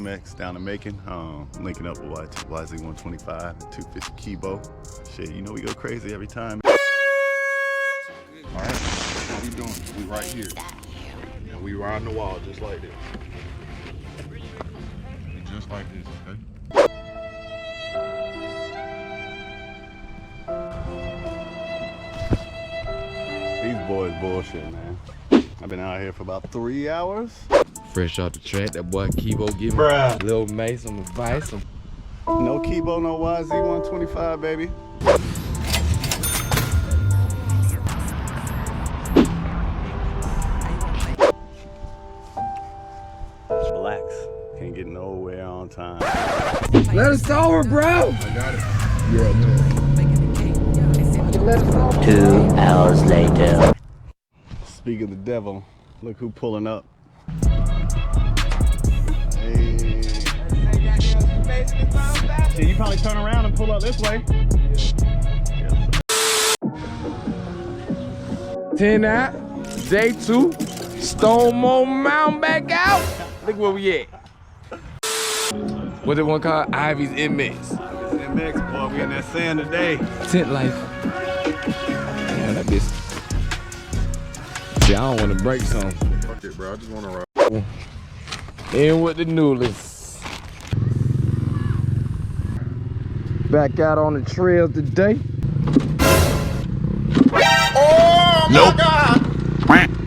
IveysMx down in Macon. Linking up with YZ125 and 250 Kibo. Shit, you know we go crazy every time. All right, how we doing? We right here. And we riding the wall just like this. Just like this, okay? These boys bullshit, man. I've been out here for about 3 hours. Fresh off the track, that boy Kibo give me Lil Mace on the vice. No Kibo, no YZ125, baby. Relax. Can't get nowhere on time. Let us over, bro. I got it. Yeah, Let us over. 2 hours later. Speak of the devil, look who pulling up. Hey. Shit, you probably turn around and pull up this way. 10 out, day 2, Stone Mountain Mountain back out. Look where we at. What they want to call IveysMx. IveysMx, boy, we in that sand today. Tent life. Damn, that bitch. See, I don't want to break something. fuck it, bro. I just want to ride. In with the newless. Back out on the trail today. Oh, nope. My God.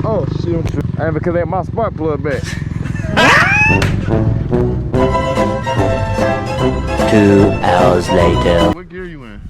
Oh, shit. And because that's my spark plug back. 2 hours later. What gear you in?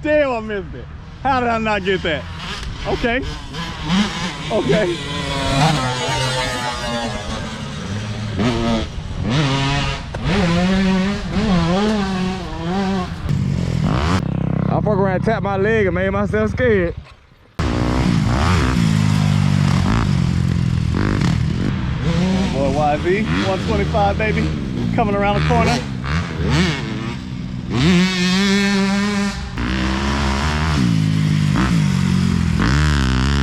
Damn, I missed it. How did I not get that? Okay. Okay. I fuck around and tap my leg and made myself scared. Boy, YZ, 125, baby. Coming around the corner.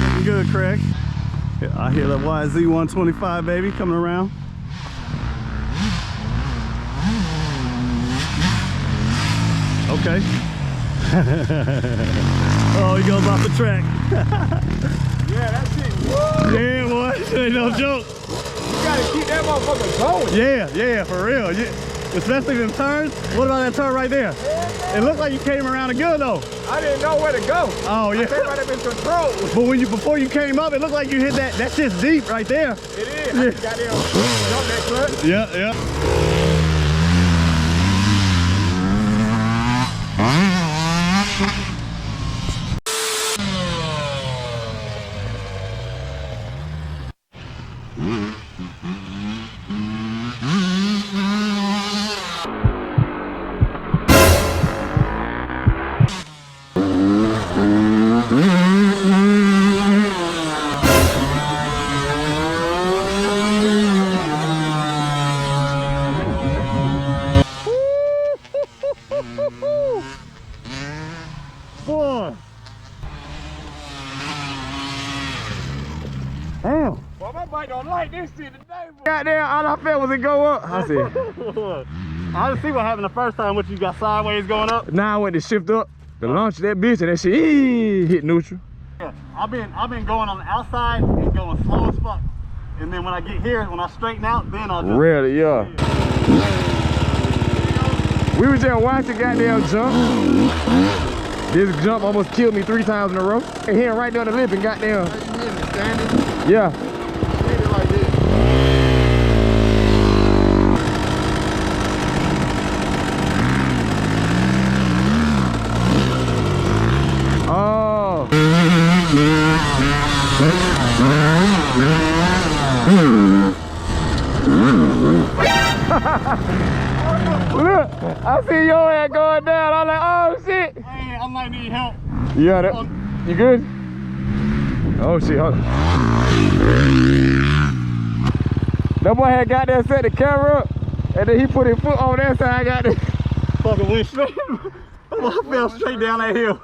Looking good, Craig. I hear that YZ 125, baby, coming around. Okay. Oh, he goes off the track. Yeah, that shit. Woo! Yeah, boy. Ain't no joke. You gotta keep that motherfucker going. Yeah, for real. Yeah. Especially them turns. What about that turn right there? It looked like you came around it good though. I didn't know where to go. Oh yeah. I think I'd have been control. But before you came up, it looked like you hit that. That shit's deep right there. It is. Yeah. I got there jump that clutch. Yeah. Boy. Damn. Well, my bike don't like this shit today, boy. Goddamn, all I felt was it go up. I said, I didn't see what happened the first time. What, you got sideways going up? now I went to shift up to launch that bitch and that shit hit neutral. Yeah, I've been going on the outside and going slow as fuck. And then when I get here, when I straighten out, then I'll just... Really, yeah. We was just watching goddamn jump. This jump almost killed me 3 times in a row. And here right there on the lip and goddamn. You hit it standing. Yeah. Hit it like this. Oh. Look, I see your head going down. I'm like, oh shit. Hey, I might need help. Yeah, that, you good? Oh shit, hold on. That boy had got there, set the camera up, and then he put his foot on that side. I got this. Fucking went straight. I fell straight down that hill.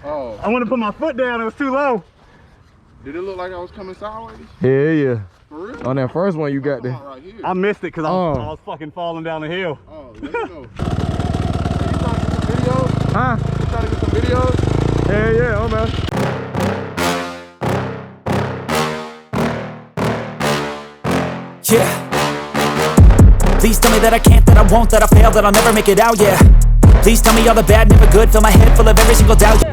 Oh. I wanted to put my foot down, it was too low. Did it look like I was coming sideways? Yeah. For real? On that first one you got there. Right here. I missed it because I Oh. was fucking falling down the hill. Oh, let me know. You trying to get some videos? Huh? You trying to get some videos? Yeah, oh man. Yeah. Please tell me that I can't, that I won't, that I fail, that I'll never make it out, yeah. Please tell me all the bad, never good, fill my head full of every single doubt.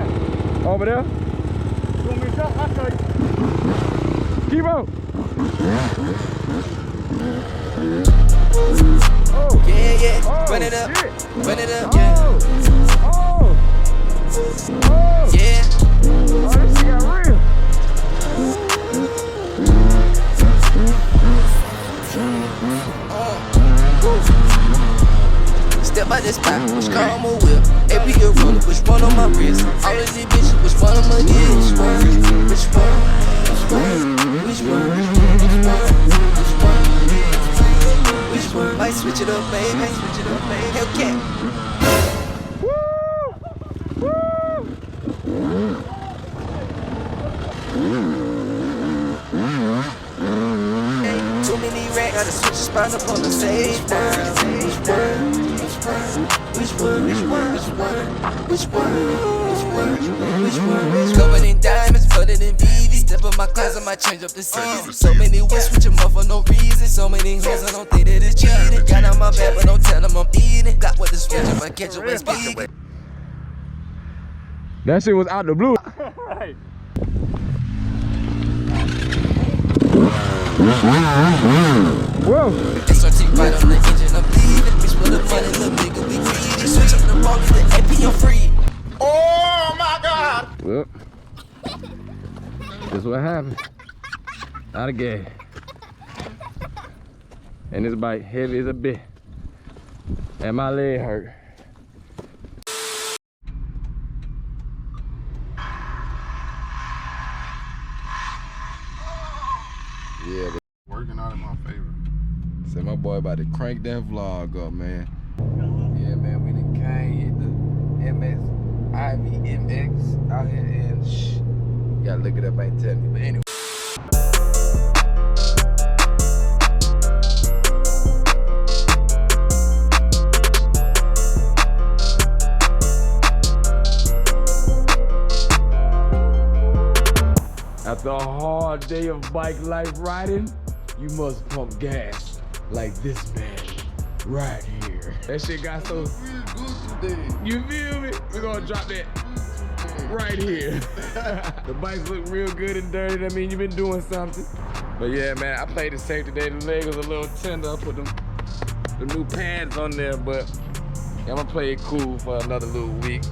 Over there. You want me to jump? I'll show you. Keep on. Yeah, run it up, shit. run it up, yeah. Oh. Yeah. Oh, this shit got real. Step by this spot, which car on my whip. AP a roller, which one on my wrist. All of these bitches, which one on my dick. Which one? Which one? Which one? Which one? Might switch it up, baby. Switch it up, baby. Hellcat. Too many racks, gotta switch spots up on the stage now. Which one? Which one? Which one? Which one? Which one? Which one? Which one? Covered in diamonds, flooded in BV. Step in my class, I might change up the season. So many ways, switch them up for no reason. So many hoes, I don't think that it's cheating. Got on my back, but don't tell them I'm eating. Got what the switch if I catch away speaking. That shit was out the blue. Right. Whoa. SRT right on the engine, I'm leaving. Bitch, for the money, little nigga, we greedy. Switch up the road, the AP, I'm free. Oh my God! Well, this is what happened. Out of gas. And this bike heavy as a bit. And my leg hurt. Yeah, but working out in my favor. Say my boy about to crank that vlog up, man. Yeah, man, we done came hit the IveysMx out here and you gotta look it up, I ain't telling you, but anyway. After a hard day of bike life riding, you must pump gas like this man right here. That shit got so good. You feel me? We're gonna drop that right here. The bikes look real good and dirty. That mean you've been doing something. But yeah, man, I played it safe today. The leg was a little tender. I put the new pads on there, but yeah, I'm gonna play it cool for another little week.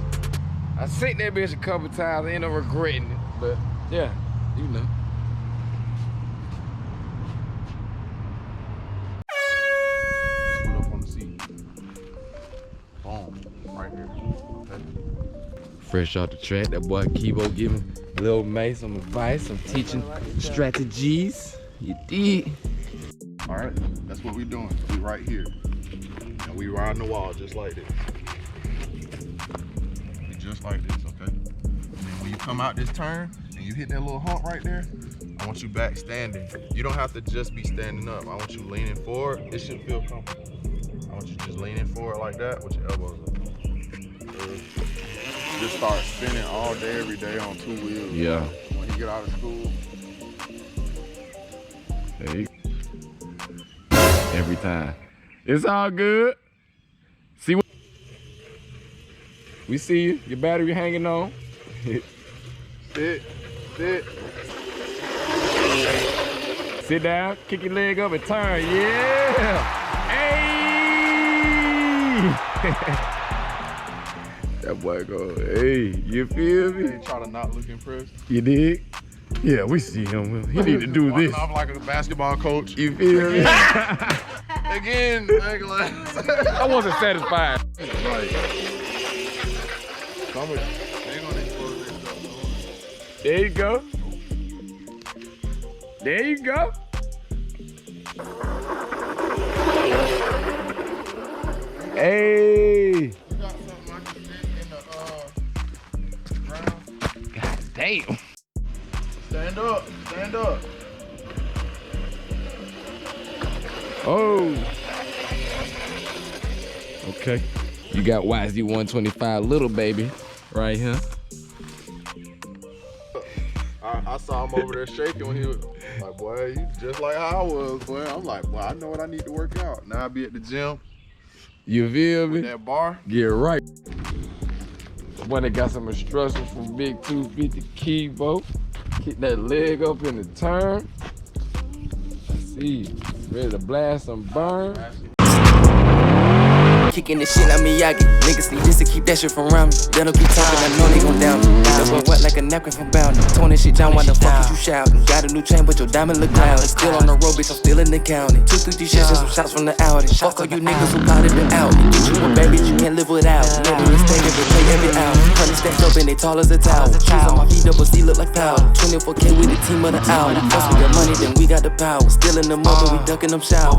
I seen that bitch a couple times, I end up regretting it, but yeah, you know. Put up on the seat. Boom, right here. Okay. Fresh off the track, that boy Kibo giving Lil May some advice, some teaching strategies. You dig? All right, that's what we doing. We right here. And we riding the wall just like this. We just like this, okay? And then when you come out this turn and you hit that little hump right there, I want you back standing. You don't have to just be standing up. I want you leaning forward. It should feel comfortable. I want you just leaning forward like that with your elbows up. Just start spinning all day, every day on 2 wheels. Yeah. When you get out of school. There you go. Every time. It's all good. See what? We see you. Your battery hanging on. Sit, sit. Sit down, kick your leg up and turn. Yeah. Hey. That boy go, hey, you feel me? They try to not look impressed. You dig? Yeah, we see him. He need to do this. I'm like a basketball coach. You feel me? Again, I wasn't satisfied. like, they gonna explode this stuff. There you go. There you go. Hey. You got something I can stick in the ground? God damn. Stand up, stand up. Oh. Okay. You got YZ 125 little baby right here. I saw him over there shaking when he was like, boy, you just like how I was, boy. I'm like, boy, I know what I need to work out. Now I be at the gym You feel me? with that bar. Get right. One that got some instructions from Big 250 Kibo. Kick that leg up in the turn. I see you. Ready to blast some burn. Kicking this shit like Miyagi. Niggas need just to keep that shit from around me. They don't keep talking, I know they gon' down me. That boy wet like a napkin from Bounty. Torn this shit down, why the fuck is you shouting? Got a new chain, but your diamond look cloudy. Still on the road, bitch, I'm still in the county. 2, 3 shits and some shots from the Audi. Fuck all you niggas who caught it out. Get you a baby, you can't live without. Never mistake every play, every hour. 100 stacks up and they tall as a tower. Shoes on my feet, double C look like powder. 24K with the team of the hour. First we got money, then we got the power. Still in the mud, but we ducking them showers.